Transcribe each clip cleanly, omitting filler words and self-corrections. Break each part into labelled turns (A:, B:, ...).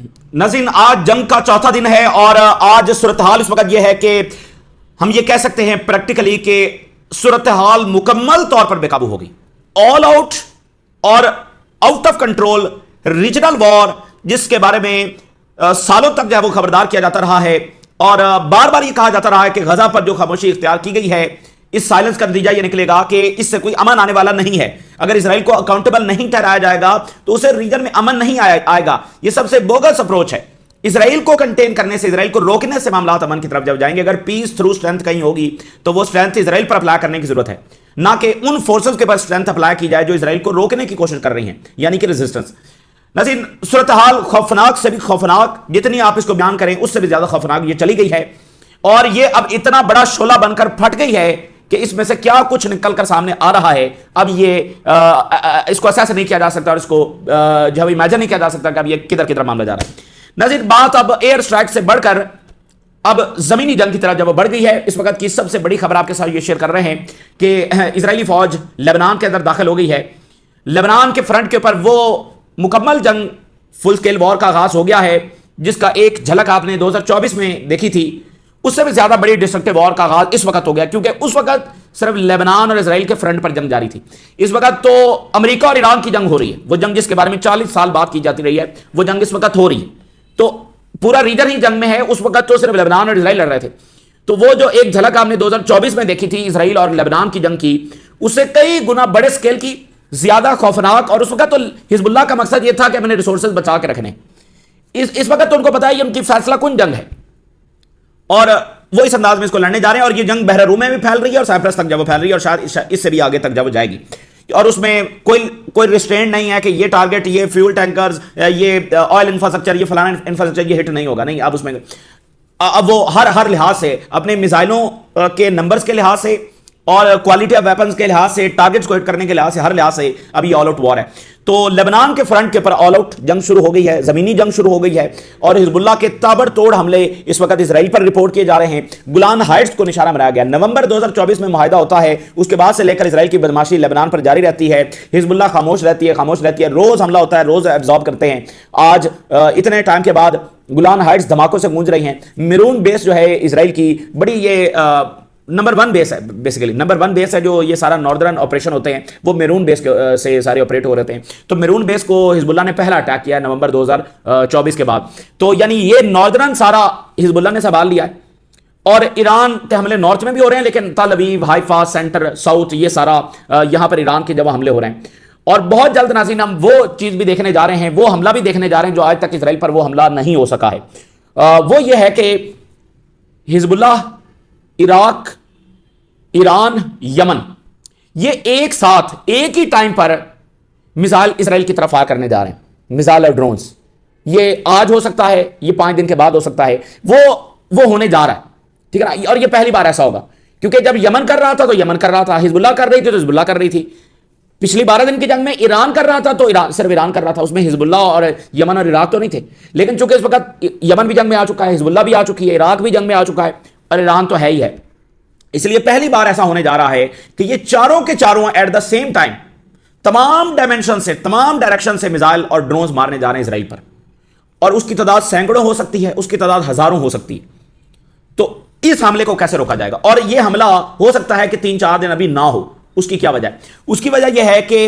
A: नाज़रीन, आज जंग का चौथा दिन है और आज सूरत हाल इस वक्त यह है कि हम ये कह सकते हैं प्रैक्टिकली कि सूरत हाल मुकम्मल तौर पर बेकाबू हो गई। ऑल आउट और out of control regional war, जिसके बारे में सालों तक जो है वो खबरदार किया जाता रहा है और बार बार ये कहा जाता रहा है कि गजा पर जो खामोशी इख्तियार की गई है, इस साइलेंस का नतीजा ये निकलेगा कि इससे कोई अमन आने वाला नहीं है। अगर इसराइल को अकाउंटेबल नहीं ठहराया जाएगा तो उसे रीजन में अमन नहीं आएगा। यह सबसे बोगस अप्रोच है। इसराइल को कंटेन करने से, इसराइल को रोकने से मामला अमन की तरफ जब जाएंगे। अगर पीस थ्रू स्ट्रेंथ कहीं होगी तो वो स्ट्रेंथ इसराइल पर अप्लाई करने की जरूरत है, ना कि उन फोर्सेस के पास स्ट्रेंथ अप्लाई की जाए जो इसराइल को रोकने की कोशिश कर रही हैं, यानी कि रेजिस्टेंस। नाज़रीन, सूरत हाल खौफनाक से भी खौफनाक, जितनी आप इसको बयान करें उससे भी ज्यादा खौफनाक ये चली गई है और ये अब इतना बड़ा शोला बनकर फट गई है कि इसमें से क्या कुछ निकलकर सामने आ रहा है। अब ये इसको असेस नहीं किया जा सकता और इसको जो है इमेजिन नहीं किया जा सकता कि अब ये किधर किधर मामला जा रहा है। नाज़रीन, बात अब एयर स्ट्राइक से बढ़कर अब जमीनी जंग की तरफ जब बढ़ गई है। इस वक्त की सबसे बड़ी खबर आपके साथ ये शेयर कर रहे हैं कि इजरायली फौज लेबनान के अंदर दाखिल हो गई है। लेबनान के फ्रंट के ऊपर वो मुकम्मल जंग, फुल स्केल वॉर का आगाज हो गया है, जिसका एक झलक आपने 2024 में देखी थी। उससे भी ज्यादा बड़ी डिस्ट्रक्टिव वॉर का आगाज इस वक्त हो गया, क्योंकि उस वक्त सिर्फ लेबनान और इजराइल के फ्रंट पर जंग जारी थी। इस वक्त तो अमेरिका और ईरान की जंग हो रही है। वो जंग जिसके बारे में 40 साल बात की जाती रही है, वो जंग इस वक्त हो रही है। तो पूरा रीजन ही जंग में है। उस वक्त तो सिर्फ लेबनान और इजराइल लड़ रहे थे। तो वो जो एक झलक आपने 2024 में देखी थी इजराइल और लेबनान की जंग की, उससे कई गुना बड़े स्केल की, ज्यादा खौफनाक। और उस वक्त तो हिजबुल्लाह का मकसद यह था कि अपने रिसोर्सेज बचा के रखने। इस वक्त तो उनको पता है ये उनकी फैसला कुन जंग है और वो इस अंदाज में इसको लड़ने जा रहे हैं। और ये जंग बहरीन में भी फैल रही है और साइप्रस तक जब वो फैल रही है और शायद इससे भी आगे तक जब वो जाएगी। और उसमें कोई रिस्ट्रेंट नहीं है कि ये टारगेट, ये फ्यूल टैंकर्स, ये ऑयल इंफ्रास्ट्रक्चर, ये फलाना इंफ्रास्ट्रक्चर ये हिट नहीं होगा। नहीं, अब उसमें अब वो हर लिहाज से, अपने मिसाइलों के नंबर्स के लिहाज से और क्वालिटी ऑफ वेपन्स के लिहाज से, टारगेट्स को हिट करने के लिहाज से, हर लिहाज से अभी ऑल आउट वॉर है। तो लेबनान के फ्रंट के ऊपर ऑल आउट जंग शुरू हो गई है, जमीनी जंग शुरू हो गई है और हिजबुल्लाह के ताबड़तोड़ हमले इस वक्त इसराइल पर रिपोर्ट किए जा रहे हैं। गुलान हाइट्स को निशाना बनाया गया। नवंबर 2024 में मुआहिदा होता है, उसके बाद से लेकर इसराइल की बदमाशी लेबनान पर जारी रहती है। हिजबुल्लाह खामोश रहती है, रोज हमला होता है, रोज एब्जॉर्ब करते हैं। आज इतने टाइम के बाद गुलान हाइट्स धमाकों से गूंज रही हैं। मेरून बेस जो है इसराइल की बड़ी ये नंबर 1 बेस है, बेसिकली नंबर 1 बेस है। जो ये सारा नॉर्दर्न ऑपरेशन होते हैं वो मेरून बेस से सारे ऑपरेट हो रहे हैं। तो मेरून बेस को हिजबुल्लाह ने पहला अटैक किया नवंबर 2024 के बाद। तो यानी ये नॉर्दर्न सारा हिजबुल्लाह ने संभाल लिया है। और ईरान के हमले नॉर्थ में भी हो रहे हैं, लेकिन तल अवीव, हाइफा, सेंटर, साउथ, ये सारा यहां पर ईरान के जब हमले हो रहे हैं। और बहुत जल्द नाज़रीन हम वो चीज भी देखने जा रहे हैं, वो हमला भी देखने जा रहे हैं जो आज तक इसराइल पर वो हमला नहीं हो सका है। वो ये है कि हिजबुल्लाह, इराक, ईरान, यमन, ये एक साथ एक ही टाइम पर मिसाइल इसराइल की तरफ फायर करने जा रहे हैं। मिसाइल और ड्रोन्स, ये आज हो सकता है, ये 5 दिन के बाद हो सकता है, वो होने जा रहा है। ठीक है ना। और ये पहली बार ऐसा होगा, क्योंकि जब यमन कर रहा था तो यमन कर रहा था, हिजबुल्लाह कर रही थी तो हिजबुल्लाह कर रही थी। पिछली 12 दिन की जंग में ईरान कर रहा था तो सिर्फ ईरान कर रहा था, उसमें हिजबुल्लाह और यमन और इराक तो नहीं थे। लेकिन चूंकि इस वक्त यमन भी जंग में आ चुका है, हिजबुल्लाह भी आ चुकी है, इराक भी जंग में आ चुका है और ईरान तो है ही है। इसलिए पहली बार ऐसा होने जा रहा है कि ये चारों के चारों एट द सेम टाइम तमाम डायमेंशन से, तमाम डायरेक्शन से मिसाइल और ड्रोन्स मारने जा रहे हैं इसराइल पर। और उसकी तादाद सैकड़ों हो सकती है, उसकी तादाद हजारों हो सकती है। तो इस हमले को कैसे रोका जाएगा? और यह हमला हो सकता है कि 3-4 दिन अभी ना हो। उसकी क्या वजह है? उसकी वजह यह है कि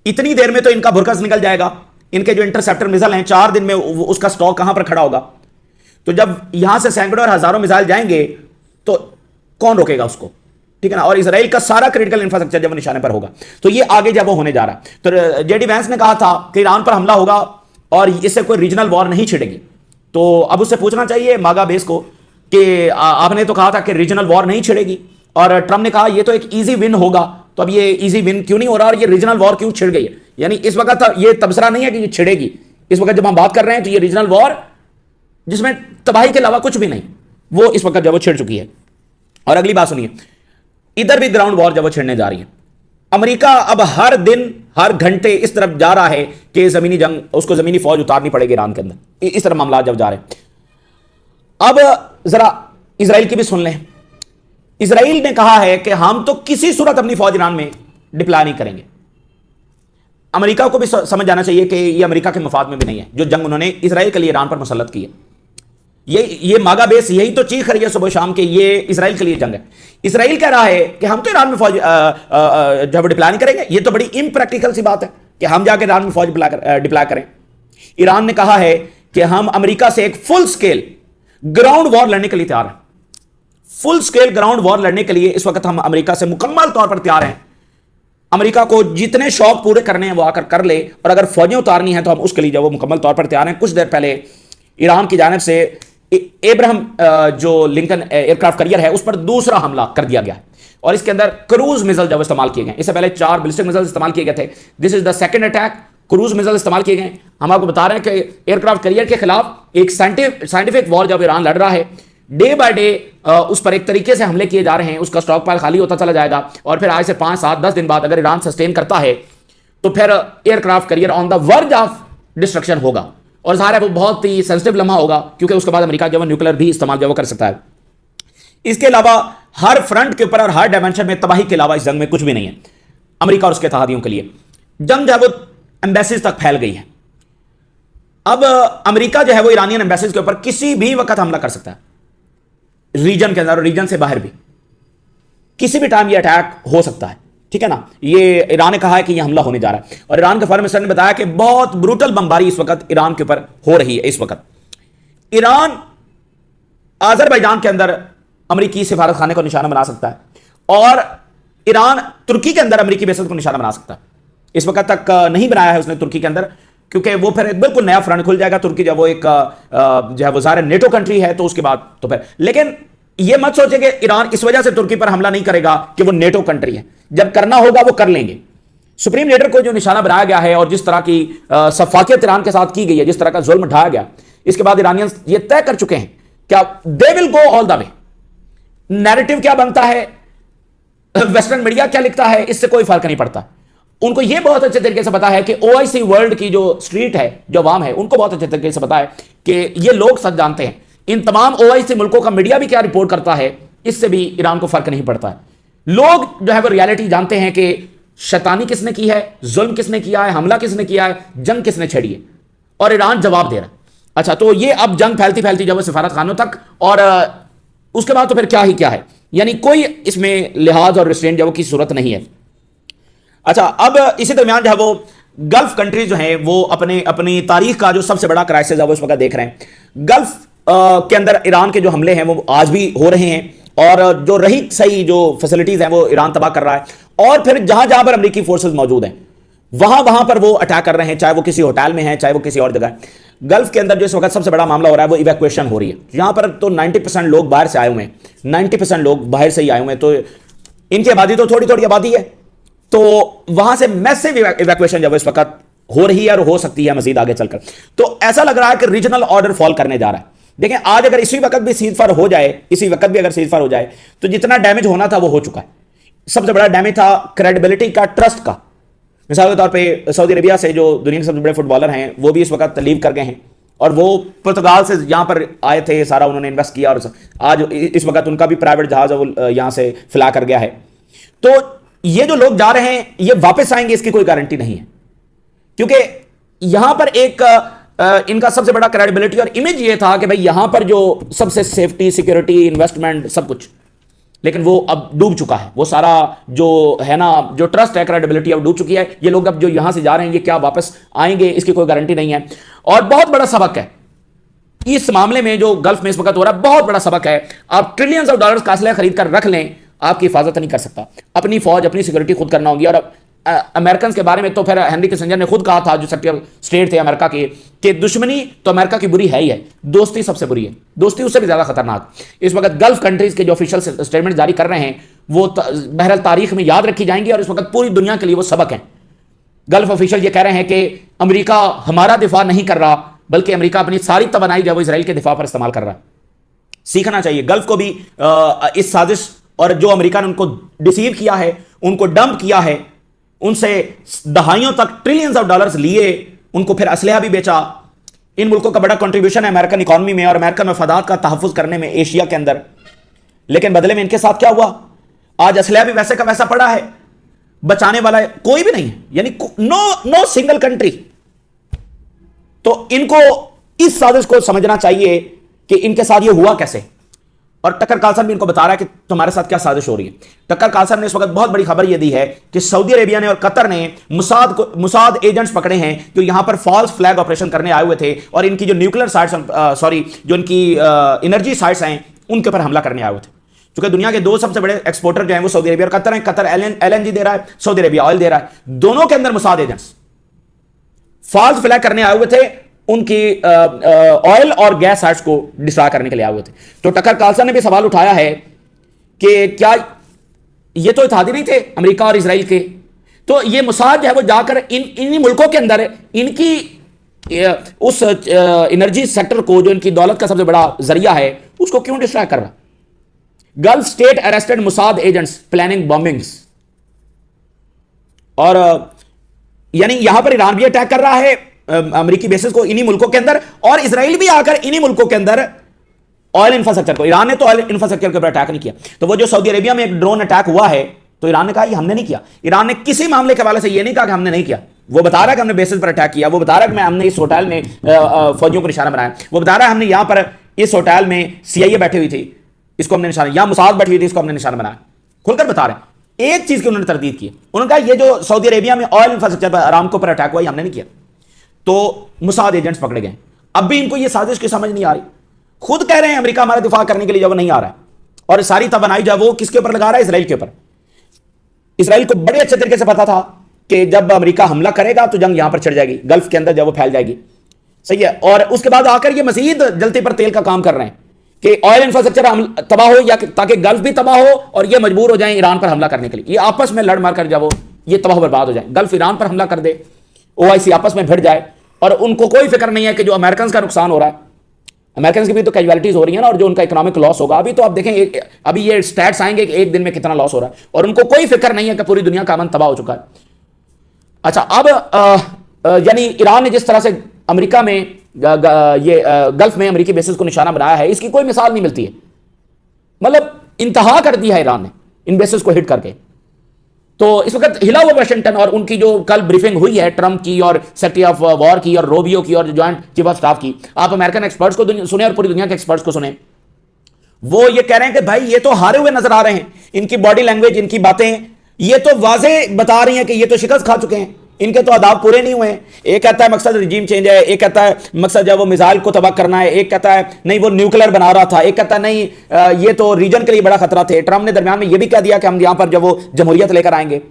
A: इतनी देर में तो इनका भुरकस निकल जाएगा। इनके जो इंटरसेप्टर मिसाइल हैं, 4 दिन में उसका स्टॉक कहां पर खड़ा होगा? तो जब यहां से सैकड़ों और हजारों मिसाइल जाएंगे तो कौन रोकेगा उसको? ठीक है ना। और इसराइल का सारा क्रिटिकल इंफ्रास्ट्रक्चर जब निशाने पर होगा तो ये आगे जब वो होने जा रहा है। तो जेडी वैंस ने कहा था कि ईरान पर हमला होगा और इससे कोई रीजनल वॉर नहीं छिड़ेगी। तो अब उससे पूछना चाहिए मागा बेस को कि आपने तो कहा था कि रीजनल वॉर नहीं छिड़ेगी और ट्रंप ने कहा ये तो एक इजी विन होगा, तो अब ये इजी विन क्यों नहीं हो रहा और ये रीजनल वॉर क्यों छिड़ गई है? यानी इस वक्त ये तबसरा नहीं है कि ये छिड़ेगी। इस वक्त जब हम बात कर रहे हैं तो ये रीजनल वॉर जिसमें तबाही के अलावा कुछ भी नहीं, वो इस वक्त जब वो छिड़ चुकी है। और अगली बात सुनिए, इधर भी ग्राउंड वॉर जब वो छिड़ने जा रही है। अमेरिका अब हर दिन, हर घंटे इस तरफ जा रहा है कि जमीनी जंग, उसको जमीनी फौज उतारनी पड़ेगी ईरान के अंदर। इस तरह मामला जब जा रहे हैं। अब जरा इसराइल की भी सुन लें। इसराइल ने कहा है कि हम तो किसी सूरत अपनी फौज ईरान में डिप्लॉय नहीं करेंगे। अमेरिका को भी समझ जाना चाहिए कि ये अमेरिका के मफाद में भी नहीं है जो जंग उन्होंने इसराइल के लिए ईरान पर मुसल्लत की है। ये मागा बेस यही तो चीख रही है सुबह शाम के ये इसराइल के लिए जंग है। इसराइल कह रहा है कि हम तो ईरान में फौज जब डिप्लॉय नहीं करेंगे। ये तो बड़ी इम्प्रैक्टिकल सी बात है कि हम जाके ईरान में फौज डिप्लॉय करें। ईरान ने कहा है कि हम अमेरिका से एक फुल स्केल ग्राउंड वॉर लड़ने के लिए तैयार हैं। फुल स्केल ग्राउंड वॉर लड़ने के लिए इस वक्त हम अमेरिका से मुकम्मल तौर पर तैयार हैं। अमेरिका को जितने शौक पूरे करने हैं वो आकर कर ले, और अगर फौजें उतारनी है तो हम उसके लिए जो वो मुकम्मल तौर पर तैयार हैं। कुछ देर पहले ईरान की जानिब से एब्राहम जो लिंकन एयरक्राफ्ट कैरियर है उस पर दूसरा हमला कर दिया गया और इसके अंदर क्रूज मिसाइल जब इस्तेमाल किए गए। इससे पहले 4 बैलिस्टिक मिसाइल इस्तेमाल किए गए थे। This is the second attack. Cruise missile इस्तेमाल किए गए। हम आपको बता रहे हैं कि एयरक्राफ्ट कैरियर के खिलाफ एक साइंटिफिक वॉर जब ईरान लड़ रहा है, डे बाय डे उस पर एक तरीके से हमले किए जा रहे हैं। उसका स्टॉक पाइल खाली होता चला जाएगा और फिर आज से 5, 7, 10 दिन बाद अगर ईरान सस्टेन करता है तो फिर aircraft carrier on the verge of destruction होगा। और ज़ाहिर है वो बहुत ही सेंसिटिव लम्हा होगा क्योंकि उसके बाद अमेरिका जो है न्यूक्लियर भी इस्तेमाल जो कर सकता है। इसके अलावा हर फ्रंट के ऊपर और हर डायमेंशन में तबाही के अलावा इस जंग में कुछ भी नहीं है अमेरिका और उसके इत्तेहादियों के लिए। जंग जो है वो एम्बेसीज तक फैल गई है। अब अमेरिका जो है वो ईरानियन एम्बेसीज के ऊपर किसी भी वक्त हमला कर सकता है, रीजन के अंदर और रीजन से बाहर भी किसी भी टाइम ये अटैक हो सकता है। ठीक है ना। ये ईरान ने कहा है कि ये हमला होने जा रहा है और ईरान के फॉरेन मिनिस्टर ने बताया कि बहुत ब्रूटल बमबारी इस वक्त ईरान के ऊपर हो रही है। इस वक्त ईरान अजरबैजान के अंदर अमेरिकी सिफारत खाने को निशाना बना सकता है और ईरान तुर्की के अंदर अमेरिकी बेसत को निशाना बना सकता है। इस वक्त तक नहीं बनाया है उसने तुर्की के अंदर क्योंकि वो फिर एक बिल्कुल नया फ्रंट खुल जाएगा। तुर्की जब वो एक जो है वो ज़ाहिर नेटो कंट्री है तो उसके बाद तो फिर, लेकिन ये मत सोचे कि ईरान इस वजह से तुर्की पर हमला नहीं करेगा कि वो नेटो कंट्री है। जब करना होगा वो कर लेंगे। सुप्रीम लीडर को जो निशाना बनाया गया है और जिस तरह की सफाकियत ईरान के साथ की गई है, जिस तरह का जुल्म ढाया गया, इसके बाद ईरानियंस ये तय कर चुके हैं क्या they will go all the way. Narrative क्या बनता है, वेस्टर्न मीडिया क्या लिखता है, इससे कोई फर्क नहीं पड़ता। उनको यह बहुत अच्छे तरीके से पता है कि ओआईसी वर्ल्ड की जो स्ट्रीट है, जो अवाम है, उनको बहुत अच्छे तरीके से पता है कि ये लोग सच जानते हैं। इन तमाम ओआईसी मुल्कों का मीडिया भी क्या रिपोर्ट करता है, इससे भी ईरान को फर्क नहीं पड़ता है। लोग जो है वो रियलिटी जानते हैं कि शैतानी किसने की है, जुल्म किसने किया है, हमला किसने किया है, जंग किसने छेड़ी है, और ईरान जवाब दे रहा है। अच्छा, तो ये अब जंग फैलती फैलती जब सफारत खानों तक, और उसके बाद तो फिर क्या ही क्या है, यानी कोई इसमें लिहाज और रिस्ट्रेंट जो की सूरत नहीं है। अच्छा, अब इसी दरमियान जो है वो गल्फ कंट्रीज जो है वो अपनी तारीख का जो सबसे बड़ा क्राइसिस है वो इस वक्त देख रहे हैं। गल्फ के अंदर ईरान के जो हमले हैं वो आज भी हो रहे हैं और जो रही सही जो फैसिलिटीज हैं वो ईरान तबाह कर रहा है। और फिर जहां जहां पर अमेरिकी फोर्सेस मौजूद हैं वहां वहां पर वो अटैक कर रहे हैं, चाहे वो किसी होटल में है, चाहे वो किसी और जगह है। गल्फ के अंदर जो इस वक्त सबसे बड़ा मामला हो रहा है वो इवैक्यूएशन हो रही है। यहां पर तो 90% लोग बाहर से आए हुए हैं, 90% लोग बाहर से ही आए हुए हैं। तो इनकी आबादी तो थोड़ी थोड़ी आबादी है, तो वहां से मैसिव इवैक्यूएशन जब इस वक्त हो रही है और हो सकती है मजीद आगे चलकर। तो ऐसा लग रहा है कि रीजनल ऑर्डर फॉल करने जा रहा है। देखें, आज अगर इसी वक्त भी सीजफायर हो जाए, इसी वक्त भी अगर सीजफायर हो जाए तो जितना डैमेज होना था वो हो चुका है। सबसे बड़ा डैमेज था क्रेडिबिलिटी का, ट्रस्ट का। मिसाल के तौर पे सऊदी अरबिया से जो दुनिया के सबसे बड़े फुटबॉलर हैं वो भी इस वक्त लीव कर गए हैं और वो पुर्तगाल से यहां पर आए थे, सारा उन्होंने इन्वेस्ट किया और आज इस वक्त उनका भी प्राइवेट जहाज है वो यहां से फ्लाई कर गया है। तो ये जो लोग जा रहे हैं ये वापस आएंगे इसकी कोई गारंटी नहीं है, क्योंकि यहां पर एक इनका सबसे बड़ा क्रेडिबिलिटी और इमेज ये था कि भाई यहां पर जो सबसे सेफ्टी, सिक्योरिटी, इन्वेस्टमेंट सब कुछ, लेकिन वो अब डूब चुका है। वो सारा जो है ना, जो ट्रस्ट है, क्रेडिबिलिटी अब डूब चुकी है। ये लोग अब जो यहां से जा रहे हैं ये क्या वापस आएंगे इसकी कोई गारंटी नहीं है। और बहुत बड़ा सबक है इस मामले में जो गल्फ में इस वक्त हो रहा है, बहुत बड़ा सबक है। आप ट्रिलियंस ऑफ डॉलर्स का असला खरीद कर रख लें, आपकी हिफाजत नहीं कर सकता। अपनी फौज, अपनी सिक्योरिटी खुद करना होगी। और अमेरिकन के बारे में तो फिर हेनरी किसिंजर ने खुद कहा था, जो सेक्रेटरी ऑफ स्टेट थे अमेरिका के, कि दुश्मनी तो अमेरिका की बुरी है ही है, दोस्ती सबसे बुरी है, दोस्ती उससे भी ज्यादा खतरनाक। इस वक्त गल्फ कंट्रीज के जो ऑफिशियल स्टेटमेंट जारी कर रहे हैं वो बहरहाल तारीख में याद रखी जाएंगी और इस वक्त पूरी दुनिया के लिए वो सबक है। गल्फ ऑफिशियल ये कह रहे हैं कि अमेरिका हमारा दिफा नहीं कर रहा, बल्कि अमेरिका अपनी सारी तवानाई जो इसराइल के दिफा पर इस्तेमाल कर रहा है। सीखना चाहिए गल्फ को भी इस साजिश, और जो अमेरिका ने उनको डिसीव किया है, उनको डंप किया है, उनसे दहाइयों तक ट्रिलियंस ऑफ डॉलर्स लिए, उनको फिर असलहा भी बेचा। इन मुल्कों का बड़ा कंट्रीब्यूशन है अमेरिकन इकॉनमी में और अमेरिकन मफादात का तहफ़्फ़ुज़ करने में एशिया के अंदर। लेकिन बदले में इनके साथ क्या हुआ, आज असलहा भी वैसे का वैसा पड़ा है। बचाने वाला कोई भी नहीं है, यानी नो सिंगल कंट्री। तो इनको इस साजिश को समझना चाहिए कि इनके साथ ये हुआ कैसे। और टक्कर कार्लसन भी इनको बता रहा है कि तुम्हारे साथ क्या साजिश हो रही है। टक्कर कार्लसन ने इस वक्त बहुत बड़ी खबर यह दी है कि सऊदी अरेबिया ने और कतर ने मुसाद एजेंट्स पकड़े हैं जो यहां पर फॉल्स फ्लैग ऑपरेशन करने आए हुए थे और इनकी जो न्यूक्लियर साइट्स जो इनकी एनर्जी साइट्स हैं उनके ऊपर हमला करने आए हुए थे। क्योंकि दुनिया के दो सबसे बड़े एक्सपोर्टर जो हैं वो सऊदी अरेबिया और कतर हैं। कतर LNG दे रहा है, सऊदी अरेबिया ऑयल दे रहा है। दोनों के अंदर मुसाद एजेंट्स फॉल्स फ्लैग करने आए हुए थे, उनकी ऑयल और गैस साइट्स को डिस्ट्रॉय करने के लिए आए हुए थे। तो टक्कर कार्लसन ने भी सवाल उठाया है कि क्या ये तो इत्तेहादी नहीं थे अमेरिका और इजराइल के, तो ये मुसाद जो है वो जाकर इन्हीं मुल्कों के अंदर इनकी उस एनर्जी सेक्टर को जो इनकी दौलत का सबसे बड़ा जरिया है उसको क्यों डिस्ट्रॉय कर रहा। Gulf state arrested Mossad agents planning bombings. और यानी यहां पर ईरान भी अटैक कर रहा है अमेरिकी बेसिस को इन्हीं मुल्कों के अंदर, और इजराइल भी आकर इन्हीं मुल्कों के अंदर ऑयल इंफ्रास्ट्रक्चर को, ईरान ने तो ऑयल इंफ्रास्ट्रक्चर के ऊपर अटैक नहीं किया। तो वो जो सऊदी अरेबिया में एक ड्रोन अटैक हुआ है तो ईरान ने कहा ये हमने नहीं किया। ईरान ने किसी मामले के हवाले से ये नहीं कहा कि हमने नहीं किया। वो बता रहा है कि हमने बेसिस पर अटैक किया, वो बता रहा है कि हमने इस होटल में फौजियों को निशाना बनाया, वो बता रहा है हमने यहां पर इस होटल में CIA बैठी हुई थी, इसको हमने निशाना, यहां मुसाद बैठी हुई थी, इसको हमने निशाना बनाया। खुलकर बता रहे हैं। एक चीज की उन्होंने तरदीद की, उन्होंने कहा ये जो सऊदी अरेबिया में ऑयल इंफ्रास्ट्रक्चर पर अरामको पर अटैक हुआ ये हमने नहीं किया। तो मुसाद एजेंट्स पकड़े गए। अब भी इनको ये साजिश की समझ नहीं आ रही। खुद कह रहे हैं अमेरिका हमारा दिफा करने के लिए जब नहीं आ रहा है, और सारी तवानाई जो वो किसके ऊपर लगा रहा है, इजराइल के ऊपर। इजराइल को बड़े अच्छे तरीके से पता था कि जब अमेरिका हमला करेगा तो जंग यहां पर छिड़ जाएगी, गल्फ के अंदर जब वो फैल जाएगी। सही है। और उसके बाद आकर ये मजीद जलते पर तेल का काम कर रहे हैं कि ऑयल इंफ्रास्ट्रक्चर तबाह हो, या ताकि गल्फ भी तबाह हो और ये मजबूर हो जाए ईरान पर हमला करने के लिए। ये आपस में लड़ मार कर जब ये तबाह बर्बाद हो जाए, गल्फ ईरान पर हमला कर दे, OIC आपस में भिड़ जाए, और उनको कोई फिक्र नहीं है कि जो अमेरिकन का नुकसान हो रहा है, अमेरिकन की भी तो कैजुअलिटीज हो रही है ना, और जो उनका इकोनॉमिक लॉस होगा। अभी तो आप देखें अभी ये स्टैट्स आएंगे कि एक दिन में कितना लॉस हो रहा है, और उनको कोई फिक्र नहीं है कि पूरी दुनिया का अमन तबाह हो चुका है। अच्छा, अब यानी ईरान ने जिस तरह से अमेरिका में ये गल्फ में अमेरिकी बेसिस को निशाना बनाया है, इसकी कोई मिसाल नहीं मिलती है। मतलब इंतहा कर दी है ईरान ने इन बेसिस को हिट करके। तो इस वक्त हिला हुआ वाशिंगटन, और उनकी जो कल ब्रीफिंग हुई है ट्रंप की और सेक्रेटरी ऑफ वॉर की और रोबियो की और ज्वाइंट चीफ ऑफ स्टाफ की, आप अमेरिकन एक्सपर्ट्स को सुने और पूरी दुनिया के एक्सपर्ट्स को सुने। वो ये कह रहे हैं कि भाई ये तो हारे हुए नजर आ रहे हैं, इनकी बॉडी लैंग्वेज, इनकी बातें ये तो वाजे बता रही हैं कि ये तो शिकस्त खा चुके हैं, इनके तो आदाब पूरे नहीं हुए हैं। एक कहता है मकसद रिजीम चेंज है, एक कहता है मकसद जो है वो मिसाइल को तबाह करना है, एक कहता है नहीं वो न्यूक्लियर बना रहा था, एक कहता है नहीं ये तो रीजन के लिए बड़ा खतरा थे। ट्रंप ने दरमियान में ये भी कह दिया कि हम यहां पर जब वो जमहूरियत लेकर आएंगे।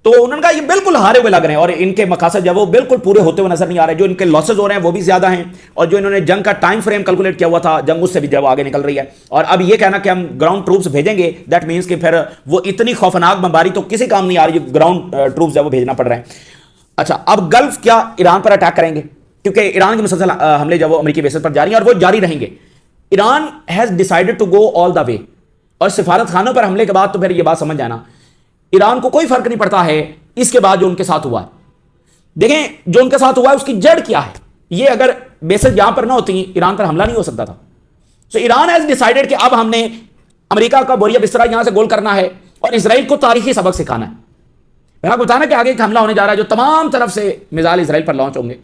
A: तो उन्होंने कहा ये बिल्कुल हारे हुए लग रहे हैं, और इनके मकासद जब वो बिल्कुल पूरे होते हुए नजर नहीं आ रहे। जो इनके लॉसेज हो रहे हैं वो भी ज्यादा हैं, और जो इन्होंने जंग का टाइम फ्रेम कैलकुलेट किया हुआ था, जंग उससे भी जब आगे निकल रही है। और अब ये कहना कि हम ग्राउंड ट्रूप्स भेजेंगे, दैट मीन्स कि फिर वो इतनी खौफनाक बमबारी तो किसी काम नहीं आ रही, ग्राउंड ट्रूप्स जब वो भेजना पड़ रहे हैं। अच्छा, अब गल्फ क्या ईरान पर अटैक करेंगे, क्योंकि ईरान के मुसलसल हमले जब वो अमेरिकी बेसिस पर जारी हैं और वो जारी रहेंगे। Iran has decided to go all the way, और सिफारत खानों पर हमले के बाद तो फिर ये बात समझ जाना, ईरान को कोई फर्क नहीं पड़ता है इसके बाद जो उनके साथ हुआ है। देखें जो उनके साथ हुआ है उसकी जड़ क्या है। ये अगर बेसिस यहां पर ना होती ईरान पर हमला नहीं हो सकता था। सो ईरान हैज डिसाइडेड कि अब हमने अमेरिका का बोरिया बिस्तरा यहां से गोल करना है और इसराइल को तारीखी सबक सिखाना है। मैंने आपको बताना कि आगे एक हमला होने जा रहा है जो तमाम तरफ से मिसाइल इसराइल पर लॉन्च होंगे।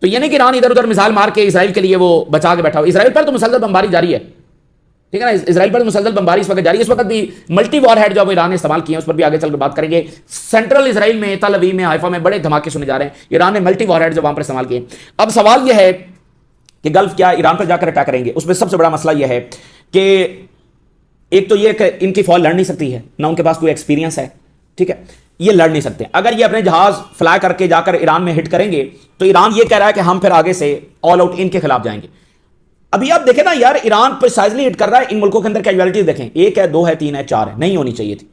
A: तो ये नहीं कि ईरान इधर उधर मिसाइल मार के इसराइल के लिए वो बचा के बैठा हो। इसराइल पर तो मुसलसल बमबारी जारी है, ठीक है ना। इसराइल पर मुसलसल बमबारी इस वक्त जारी है। इस वक्त भी मल्टी वॉर हेड जो ईरान ने इस्तेमाल किए हैं उस पर भी आगे चलकर बात करेंगे। सेंट्रल इसराइल में, तल अवीव में, हाइफा में बड़े धमाके सुने जा रहे हैं। ईरान ने मल्टी वॉर हेड जो वहां पर इस्तेमाल किए। अब सवाल यह है कि गल्फ क्या ईरान पर जाकर अटैक करेंगे। उसमें सबसे बड़ा मसला यह है कि एक तो यह कि इनकी फौज लड़ नहीं सकती है, ना उनके पास कोई एक्सपीरियंस है, ठीक है, ये लड़ नहीं सकते। अगर ये अपने जहाज फ्लाई करके जाकर ईरान में हिट करेंगे तो ईरान ये कह रहा है कि हम फिर आगे से ऑल आउट इनके खिलाफ जाएंगे। अभी आप देखें ना यार, ईरान प्रिसाइजली हिट कर रहा है। इन मुल्कों के अंदर कैजुअलिटीज देखें, 1 है, 2 है, 3 है, 4 है, नहीं होनी चाहिए थी,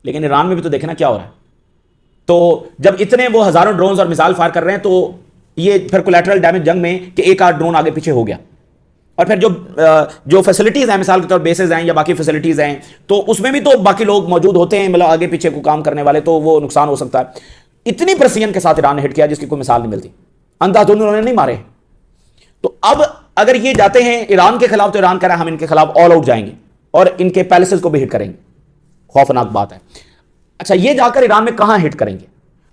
A: लेकिन ईरान में भी तो देखना क्या हो रहा है। तो जब इतने वो हजारों ड्रोन और मिसाइल फायर कर रहे हैं तो ये फिर कोलैटरल डैमेज जंग में कि एक आध ड्रोन आगे पीछे हो गया, और फिर जो फैसिलिटीज हैं, मिसाल के तौर बेसेस हैं या बाकी फैसिलिटीज हैं, तो उसमें भी तो बाकी लोग मौजूद होते हैं, मतलब आगे पीछे को काम करने वाले, तो वो नुकसान हो सकता है। इतनी प्रेसिजन के साथ ईरान ने हिट किया जिसकी कोई मिसाल नहीं मिलती। अंधाधुंध उन्होंने नहीं मारे। तो अब अगर ये जाते हैं ईरान के खिलाफ तो ईरान कह रहा है हम इनके खिलाफ ऑल आउट जाएंगे और इनके पैलेसेस को भी हिट करेंगे। खौफनाक बात है। अच्छा, ये जाकर ईरान में कहां हिट करेंगे?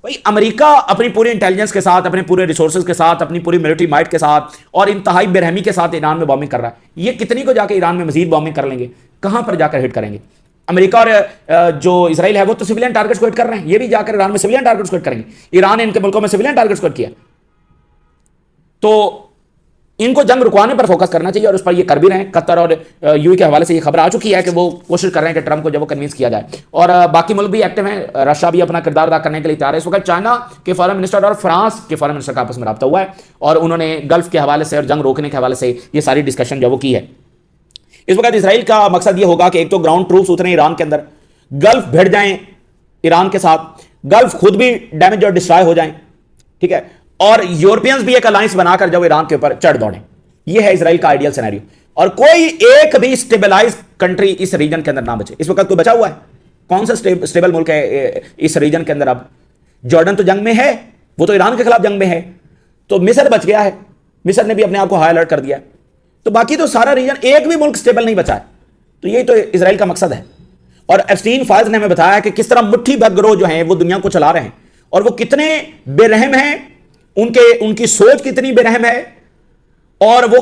A: भाई अमेरिका अपनी पूरी इंटेलिजेंस के साथ, अपने पूरे रिसोर्सेज के साथ, अपनी पूरी मिलिट्री माइट के साथ और इंतहाई बेरहमी के साथ ईरान में बॉम्बिंग कर रहा है। ये कितनी को जाकर ईरान में मजीद बॉम्बिंग कर लेंगे? कहां पर जाकर हिट करेंगे? अमेरिका और जो इसराइल है वो तो सिविलियन टारगेट्स को हिट कर रहे हैं, ये भी जाकर ईरान में सिविलियन टारगेट्स को हिट करेंगे। ईरान ने इनके मुल्कों में सिविलियन टारगेट्स को हिट किया, तो इनको जंग रुकवाने पर फोकस करना चाहिए और उस पर ये कर भी रहे हैं। कतर और यूएई के हवाले से ये खबर आ चुकी है कि वो कोशिश कर रहे हैं कि ट्रंप को जब वो कन्विंस किया जाए, और बाकी मुल्क भी एक्टिव हैं। रशिया भी अपना किरदार अदा करने के लिए तैयार है। इस वक्त चाइना के फॉरेन मिनिस्टर और फ्रांस के फॉरेन मिनिस्टर का आपस में रब्ता हुआ है और उन्होंने गल्फ के हवाले से और जंग रोकने के हवाले से ये सारी डिस्कशन जो वो की है। इस वक्त इसराइल का मकसद ये होगा कि एक तो ग्राउंड ट्रूप्स उतरे ईरान के अंदर, गल्फ भिड़ जाएं ईरान के साथ, गल्फ खुद भी डैमेज और डिस्ट्रॉय हो जाएं, ठीक है, और यूरोपियंस भी एक अलायंस बनाकर जब ईरान के ऊपर चढ़ दौड़ें। यह है इसराइल का आइडियल सिनेरियो, और कोई एक भी स्टेबलाइज कंट्री इस रीजन के अंदर ना बचे। इस वक्त कोई बचा हुआ है? कौन सा स्टेबल मुल्क है इस रीजन के अंदर? अब जॉर्डन तो जंग में है, वो तो ईरान के खिलाफ जंग में है, तो मिस्र बच गया है, मिस्र ने भी अपने आप को हाई अलर्ट कर दिया, तो बाकी तो सारा रीजन, एक भी मुल्क स्टेबल नहीं बचा है। तो यही तो इसराइल का मकसद है। और एप्स्टीन फाइल्स ने हमें बताया कि किस तरह मुट्ठी भर गिरोह जो हैं वो दुनिया को चला रहे हैं, और वो कितने बेरहम हैं, उनकी सोच कितनी बेरहम है, और वो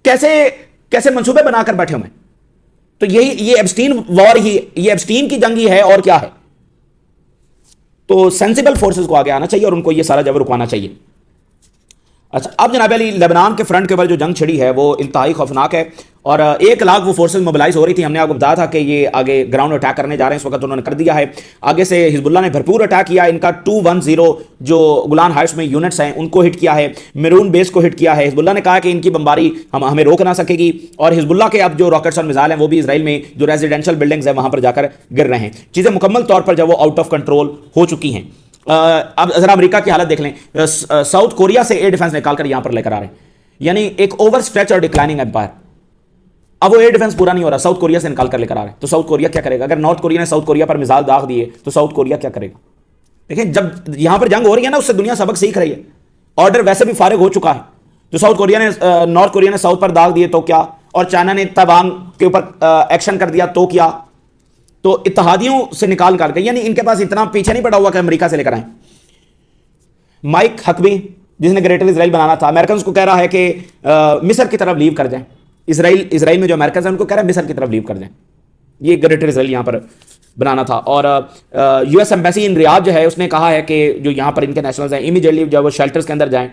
A: कैसे मंसूबे बनाकर बैठे हुए हैं। तो ये एप्स्टीन वॉर ही, ये एप्स्टीन की जंग ही है, और क्या है। तो सेंसिबल फोर्सेस को आगे आना चाहिए और उनको ये सारा जबर रुकवाना चाहिए। अच्छा, अब जनाब अली, लेबनान के फ्रंट के ऊपर जो जंग छिड़ी है वो इंतहाई खौफनाक है, और 1 लाख वो फोर्सेस मोबिलाइज हो रही थी। हमने आपको बताया था कि ये आगे ग्राउंड अटैक करने जा रहे हैं, इस वक्त उन्होंने कर दिया है। आगे से हिजबुल्लाह ने भरपूर अटैक किया, इनका 210 जो गुलान हाइट्स में यूनिट्स हैं उनको हिट किया है, मेरून बेस को हिट किया है। हिजबुल्लाह ने कहा कि इनकी बमबारी हमें रोक ना सकेगी, और हिजबुल्लाह के अब जो रॉकेट्स और मिसाइल हैं वो भी इसराइल में जो रेजिडेंशियल बिल्डिंग्स हैं वहां पर जाकर गिर रहे हैं। चीज़ें मुकम्मल तौर पर जब वो आउट ऑफ कंट्रोल हो चुकी हैं। अब जरा अमेरिका की हालत देख लें। साउथ कोरिया से एयर डिफेंस निकालकर यहां पर लेकर आ रहे हैं, यानी एक ओवर स्ट्रेच और डिक्लाइनिंग एम्पायर। अब वो एयर डिफेंस पूरा नहीं हो रहा, साउथ कोरिया से निकाल कर लेकर आ रहे हैं। तो साउथ कोरिया क्या करेगा? अगर नॉर्थ कोरिया ने साउथ कोरिया पर मिसाइल दाग दिए तो साउथ कोरिया क्या करेगा? देखिए, जब यहां पर जंग हो रही है ना, उससे दुनिया सबक सीख रही है। ऑर्डर वैसे भी फारिग हो चुका है। तो साउथ कोरिया ने नॉर्थ कोरिया ने साउथ पर दाग दिए तो क्या, और चाइना ने ताइवान के ऊपर एक्शन कर दिया तो क्या। तो इत्तेहादियों से निकाल के, यानी इनके पास इतना पीछे नहीं पड़ा हुआ कि अमेरिका से लेकर आए। माइक हकबी, जिसने ग्रेटर इसराइल बनाना था, अमेरिकन को कह रहा है कि मिस्र की तरफ लीव कर जाएं। इसराइल में जो अमेरिकन है उनको कह रहा है मिस्र की तरफ लीव कर जाएं। ये ग्रेटर इसराइल यहां पर बनाना था। और यूएस एम्बेसी इन रियाद जो है उसने कहा है कि जो यहां पर इनके नेशनल्स हैं इमीडिएटली जब वो शेल्टर्स के अंदर जाएं।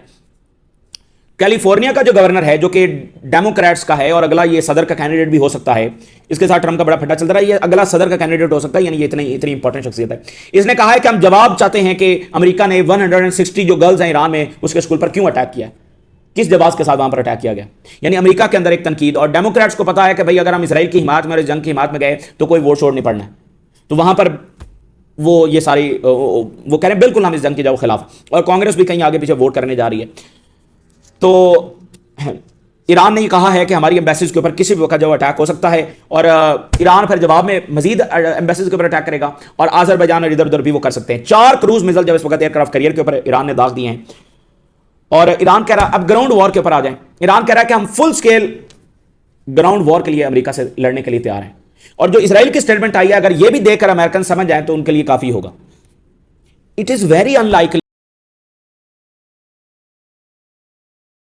A: कैलिफोर्निया का जो गवर्नर है जो कि डेमोक्रेट्स का है, और अगला ये सदर का कैंडिडेट भी हो सकता है, इसके साथ ट्रंप का बड़ा फट्टा चल रहा है, ये अगला सदर का कैंडिडेट हो सकता है, यानी ये इतनी इंपॉर्टेंट शख्सियत है। इसने कहा है कि हम जवाब चाहते हैं कि अमेरिका ने 160 जो गर्ल्स हैं ईरान में उसके स्कूल पर क्यों अटैक किया, किस जवाब के साथ वहां पर अटैक किया गया। यानी अमेरिका के अंदर एक तनकीद, और डेमोक्रेट्स को पता है कि भाई अगर हम इसराइल की हिमायत में और इस जंग की हिमायत में गए तो कोई वोट छोड़ नहीं पड़ना है। तो वहां पर वो ये सारी वो कह रहे हैं बिल्कुल हम इस जंग के जाओ खिलाफ, और कांग्रेस भी कहीं आगे पीछे वोट करने जा रही है। तो ईरान ने कहा है कि हमारी एम्बेसीज के ऊपर किसी भी वक्त जो अटैक हो सकता है, और ईरान फिर जवाब में मजीद एम्बेसीज के ऊपर अटैक करेगा, और आज़रबाईजान और इधर उधर भी वो कर सकते हैं। 4 क्रूज मिसाइल जब इस वक्त एयरक्राफ्ट कैरियर के ऊपर ईरान ने दाग दिए हैं, और ईरान कह रहा है, अब ग्राउंड वॉर के ऊपर आ जाए, ईरान कह रहा है कि हम फुल स्केल ग्राउंड वॉर के लिए अमेरिका से लड़ने के लिए तैयार हैं। और जो इसराइल की स्टेटमेंट आई है, अगर ये भी देखकर अमेरिकन समझ जाए तो उनके लिए काफी होगा। It is very unlikely